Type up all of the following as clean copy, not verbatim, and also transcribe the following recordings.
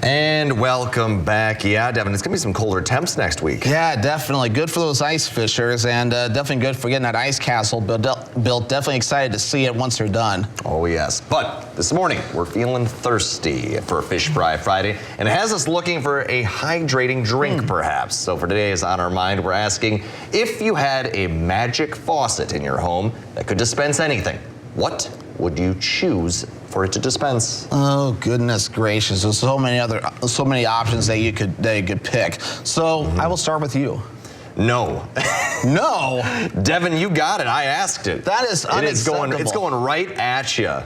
And welcome back. Yeah, Devin, it's going to be some colder temps next week. Yeah, definitely. Good for those ice fishers, and definitely good for getting that ice castle built. Definitely excited to see it once they're done. Oh, yes. But this morning, we're feeling thirsty for Fish Fry Friday, and it has us looking for a hydrating drink, perhaps. So for today's On Our Mind, we're asking, if you had a magic faucet in your home that could dispense anything, what would you choose for it to dispense? Oh, goodness gracious. There's so many options that you could pick. So I will start with you. No. No? Devin, you got it. I asked it. That is unacceptable. It's going right at you.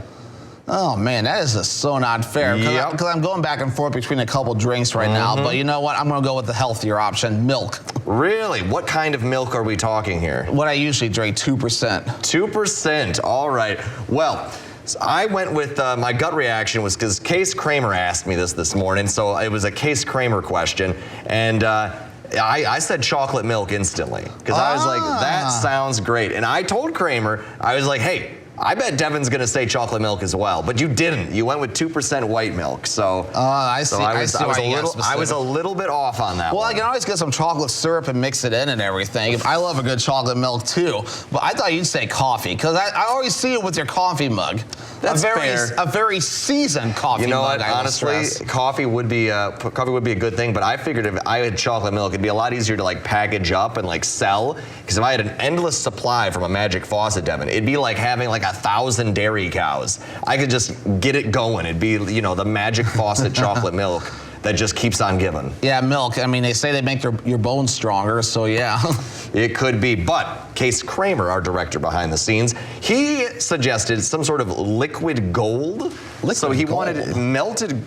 Oh, man, that is just so not fair. Because I'm going back and forth between a couple drinks right now. But you know what? I'm going to go with the healthier option, milk. Really? What kind of milk are we talking here? What I usually drink, 2%. 2%. All right. Well, so I went with my gut reaction was because Case Kramer asked me this morning, so it was a Case Kramer question, and I said chocolate milk instantly because I was like, that sounds great. And I told Kramer, I was like, hey, I bet Devin's going to say chocolate milk as well, but you didn't. You went with 2% white milk. So I was a little bit off on that. Well, one. I can always get some chocolate syrup and mix it in and everything. I love a good chocolate milk too. But I thought you'd say coffee because I always see it with your coffee mug. That's fair. A very seasoned coffee mug. You know what? Honestly, coffee would be a good thing. But I figured if I had chocolate milk, it'd be a lot easier to like package up and like sell. Because if I had an endless supply from a magic faucet, Devin, it'd be like having like 1,000 dairy cows. I could just get it going. It'd be, you know, the magic faucet chocolate milk that just keeps on giving. Yeah, milk. I mean, they say they make your bones stronger, so yeah. It could be. But Case Kramer, our director behind the scenes, he suggested some sort of liquid gold. So he wanted melted.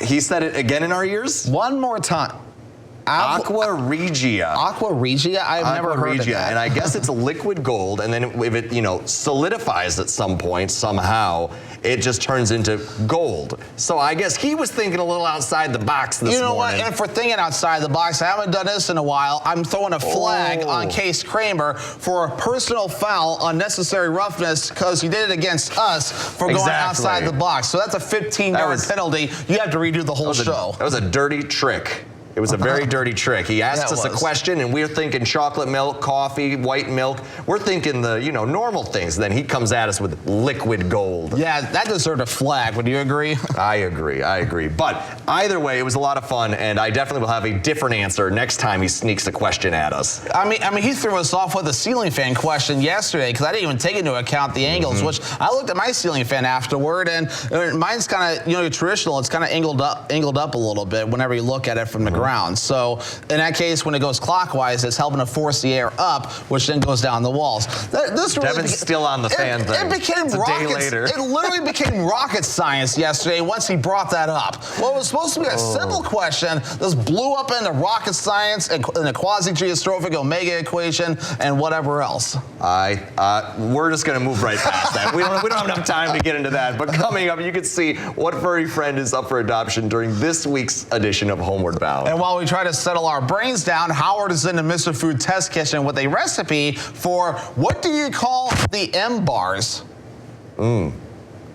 He said it again in our ears? One more time. Aqua Regia. Aqua Regia? I've never heard of that. And I guess it's a liquid gold, and then if it, you know, solidifies at some point somehow, it just turns into gold. So I guess he was thinking a little outside the box this morning. You know what? And for thinking outside the box, I haven't done this in a while. I'm throwing a flag on Case Kramer for a personal foul, unnecessary roughness, because he did it against us for going outside the box. So that's a 15-yard penalty. You have to redo the whole show. That was a dirty trick. It was a very dirty trick. He asked us a question, and we're thinking chocolate milk, coffee, white milk. We're thinking the, you know, normal things. Then he comes at us with liquid gold. Yeah, that deserved a flag. Would you agree? I agree. But either way, it was a lot of fun, and I definitely will have a different answer next time he sneaks a question at us. I mean, he threw us off with a ceiling fan question yesterday because I didn't even take into account the angles, which I looked at my ceiling fan afterward, and mine's kind of, you know, traditional. It's kind of angled up a little bit whenever you look at it from the ground. So in that case, when it goes clockwise, it's helping to force the air up, which then goes down the walls. Devin's still on the fan thing. It became It literally became rocket science yesterday once he brought that up. What was supposed to be a simple question just blew up into rocket science and a quasi-geostrophic omega equation and whatever else. We're just going to move right past that. We don't have enough time to get into that. But coming up, you can see what furry friend is up for adoption during this week's edition of Homeward Bound. And while we try to settle our brains down, Howard is in the Mr. Food Test Kitchen with a recipe for what do you call the M bars?